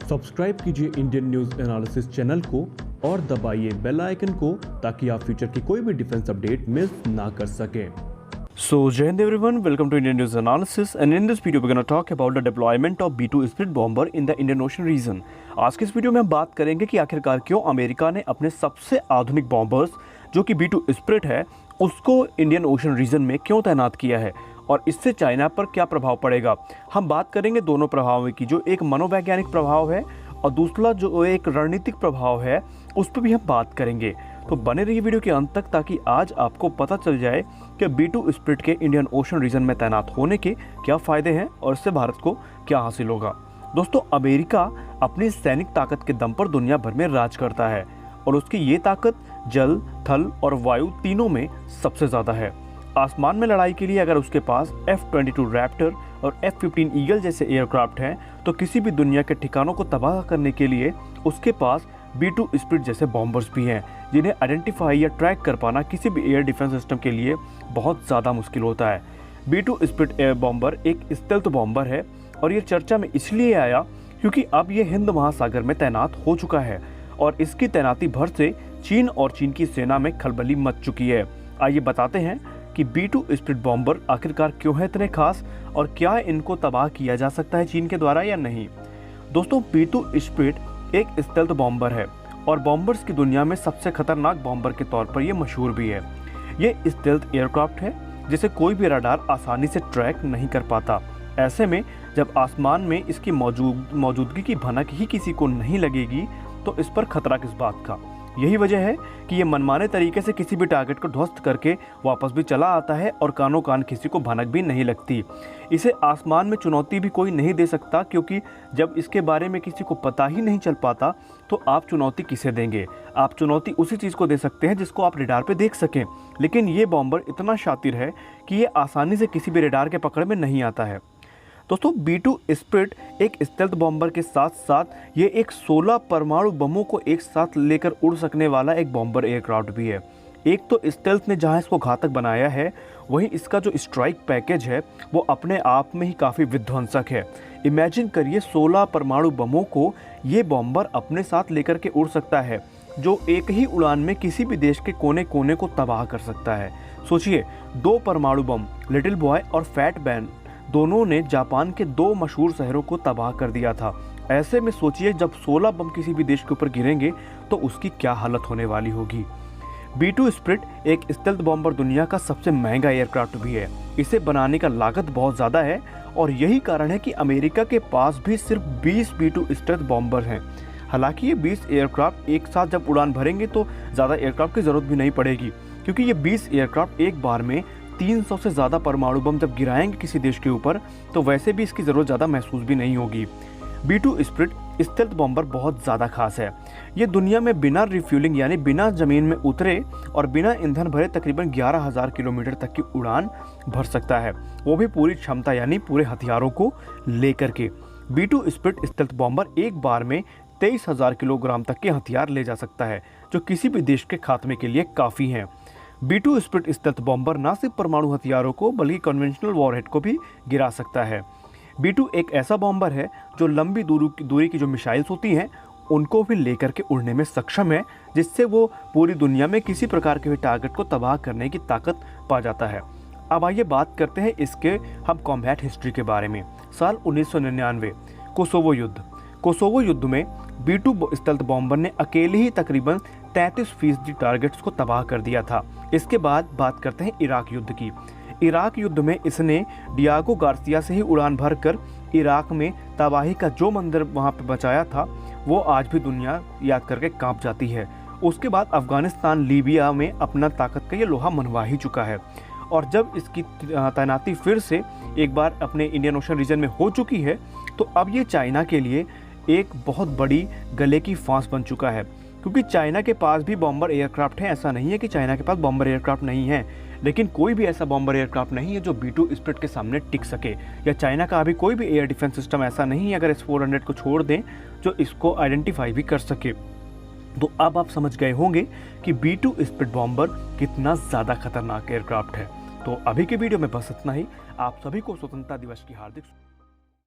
Subscribe कीजिए Indian news analysis channel को और दबाइए बेल आइकन को ताकि आप फ्यूचर की कोई भी डिफेंस अपडेट मिस ना कर सकें। So, Jai Hind everyone, welcome to Indian News Analysis, and in this video we're going to talk about the deployment of B-2 Spirit bomber in the Indian Ocean region। आज के इस video में हम बात करेंगे कि आखिरकार क्यों अमेरिका ने अपने सबसे आधुनिक बॉम्बर्स जो कि B-2 Spirit है उसको इंडियन ओशन रीजन में क्यों तैनात किया है और इससे चाइना पर क्या प्रभाव पड़ेगा। हम बात करेंगे दोनों प्रभावों की, जो एक मनोवैज्ञानिक प्रभाव है और दूसरा जो एक रणनीतिक प्रभाव है उस पर भी हम बात करेंगे। तो बने रहिए वीडियो के अंत तक ताकि आज आपको पता चल जाए कि B-2 स्पिरिट के इंडियन ओशन रीजन में तैनात होने के क्या फ़ायदे हैं और इससे भारत को क्या हासिल होगा। दोस्तों, अमेरिका अपनी सैनिक ताकत के दम पर दुनिया भर में राज करता है और उसकी ये ताकत जल, थल और वायु तीनों में सबसे ज़्यादा है। आसमान में लड़ाई के लिए अगर उसके पास F-22 रैप्टर और F-15 ईगल जैसे एयरक्राफ्ट हैं तो किसी भी दुनिया के ठिकानों को तबाह करने के लिए उसके पास B-2 स्पिरिट जैसे बॉम्बर्स भी हैं जिन्हें आइडेंटिफाई या ट्रैक कर पाना किसी भी एयर डिफेंस सिस्टम के लिए बहुत ज़्यादा मुश्किल होता है। B-2 स्पिरिट एयर बॉम्बर एक स्टेल्थ बॉम्बर है और ये चर्चा में इसलिए आया क्योंकि अब ये हिंद महासागर में तैनात हो चुका है और इसकी तैनाती भर से चीन और चीन की सेना में खलबली मच चुकी है। आइए बताते हैं कि B-2 स्पिरिट बॉम्बर आखिरकार क्यों है इतने खास और क्या इनको तबाह किया जा सकता है चीन के द्वारा या नहीं। दोस्तों, B-2 स्पिरिट एक स्टेल्थ बॉम्बर है और बॉम्बर्स की दुनिया में सबसे खतरनाक बॉम्बर के तौर पर यह मशहूर भी है। ये स्टेल्थ एयरक्राफ्ट है जिसे कोई भी रडार आसानी से ट्रैक नहीं कर पाता। ऐसे में जब आसमान में इसकी मौजूदगी की भनक ही किसी को नहीं लगेगी तो इस पर खतरा किस बात का। यही वजह है कि ये मनमाने तरीके से किसी भी टारगेट को ध्वस्त करके वापस भी चला आता है और कानों कान किसी को भनक भी नहीं लगती। इसे आसमान में चुनौती भी कोई नहीं दे सकता क्योंकि जब इसके बारे में किसी को पता ही नहीं चल पाता तो आप चुनौती किसे देंगे। आप चुनौती उसी चीज़ को दे सकते हैं जिसको आप रेडार पे देख सकें। लेकिन ये बॉम्बर इतना शातिर है कि ये आसानी से किसी भी रेडार के पकड़ में नहीं आता है। दोस्तों, B-2 स्पिरिट एक स्टेल्थ बॉम्बर के साथ साथ ये एक 16 परमाणु बमों को एक साथ लेकर उड़ सकने वाला एक बॉम्बर एयरक्राफ्ट भी है। एक तो स्टेल्थ ने जहां इसको घातक बनाया है, वहीं इसका जो स्ट्राइक पैकेज है वो अपने आप में ही काफ़ी विध्वंसक है। इमेजिन करिए 16 परमाणु बमों को ये बॉम्बर अपने साथ लेकर के उड़ सकता है जो एक ही उड़ान में किसी भी देश के कोने कोने को तबाह कर सकता है। सोचिए, 2 परमाणु बम लिटिल बॉय और फैट बैन दोनों ने जापान के 2 मशहूर शहरों को तबाह कर दिया था। ऐसे में सोचिए जब 16 बम किसी भी देश के ऊपर गिरेंगे तो उसकी क्या हालत होने वाली होगी। B-2 स्पिरिट एक स्टेल्थ बॉम्बर दुनिया का सबसे महंगा एयरक्राफ्ट भी है। इसे बनाने का लागत बहुत ज़्यादा है और यही कारण है कि अमेरिका के पास भी सिर्फ 20 B-2 स्टेल्थ बॉम्बर हैं। हालांकि ये 20 एयरक्राफ्ट एक साथ जब उड़ान भरेंगे तो ज़्यादा एयरक्राफ्ट की ज़रूरत भी नहीं पड़ेगी क्योंकि ये 20 एयरक्राफ्ट एक बार में 300 से ज़्यादा परमाणु बम जब गिराएंगे किसी देश के ऊपर तो वैसे भी इसकी ज़रूरत ज़्यादा महसूस भी नहीं होगी। B-2 स्पिरिट स्टेल्थ बॉम्बर बहुत ज़्यादा खास है। ये दुनिया में बिना रिफ्यूलिंग यानी बिना ज़मीन में उतरे और बिना ईंधन भरे तकरीबन 11,000 किलोमीटर तक की उड़ान भर सकता है, वो भी पूरी क्षमता यानी पूरे हथियारों को लेकर के। B-2 स्पिरिट स्टेल्थ बॉम्बर एक बार में 23,000 किलोग्राम तक के हथियार ले जा सकता है जो किसी भी देश के खात्मे के लिए काफ़ी हैं। B-2 स्पिरिट स्टेल्थ बॉम्बर न सिर्फ परमाणु हथियारों को बल्कि कन्वेंशनल वॉरहेड को भी गिरा सकता है। B-2 एक ऐसा बॉम्बर है जो लंबी दूरी की जो मिसाइल्स होती हैं उनको भी लेकर के उड़ने में सक्षम है, जिससे वो पूरी दुनिया में किसी प्रकार के भी टारगेट को तबाह करने की ताकत पा जाता है। अब आइए बात करते हैं इसके हम कॉम्बैट हिस्ट्री के बारे में। साल 1999 कोसोवो युद्ध में B-2 स्टेल्थ बॉम्बर ने अकेले ही तकरीबन 33% टारगेट्स को तबाह कर दिया था। इसके बाद बात करते हैं इराक युद्ध की। इराक युद्ध में इसने डियागो गार्सिया से ही उड़ान भरकर इराक में तबाही का जो मंजर वहां पे बचाया था वो आज भी दुनिया याद करके कांप जाती है। उसके बाद अफगानिस्तान, लीबिया में अपना ताकत का ये लोहा मनवा ही चुका है और जब इसकी तैनाती फिर से एक बार अपने इंडियन ओशन रीजन में हो चुकी है तो अब ये चाइना के लिए एक बहुत बड़ी गले की फांस बन चुका है क्योंकि चाइना के पास भी बॉम्बर एयरक्राफ्ट है। ऐसा नहीं है कि चाइना के पास बॉम्बर एयरक्राफ्ट नहीं है, लेकिन कोई भी ऐसा बॉम्बर एयरक्राफ्ट नहीं है जो B-2 स्पिरिट के सामने टिक सके, या चाइना का अभी कोई भी एयर डिफेंस सिस्टम ऐसा नहीं है अगर S-400 को छोड़ दें जो इसको आइडेंटिफाई भी कर सके। तो अब आप समझ गए होंगे कि B-2 स्पिरिट बॉम्बर कितना ज़्यादा खतरनाक एयरक्राफ्ट है। तो अभी के वीडियो में बस इतना ही। आप सभी को स्वतंत्रता दिवस की हार्दिक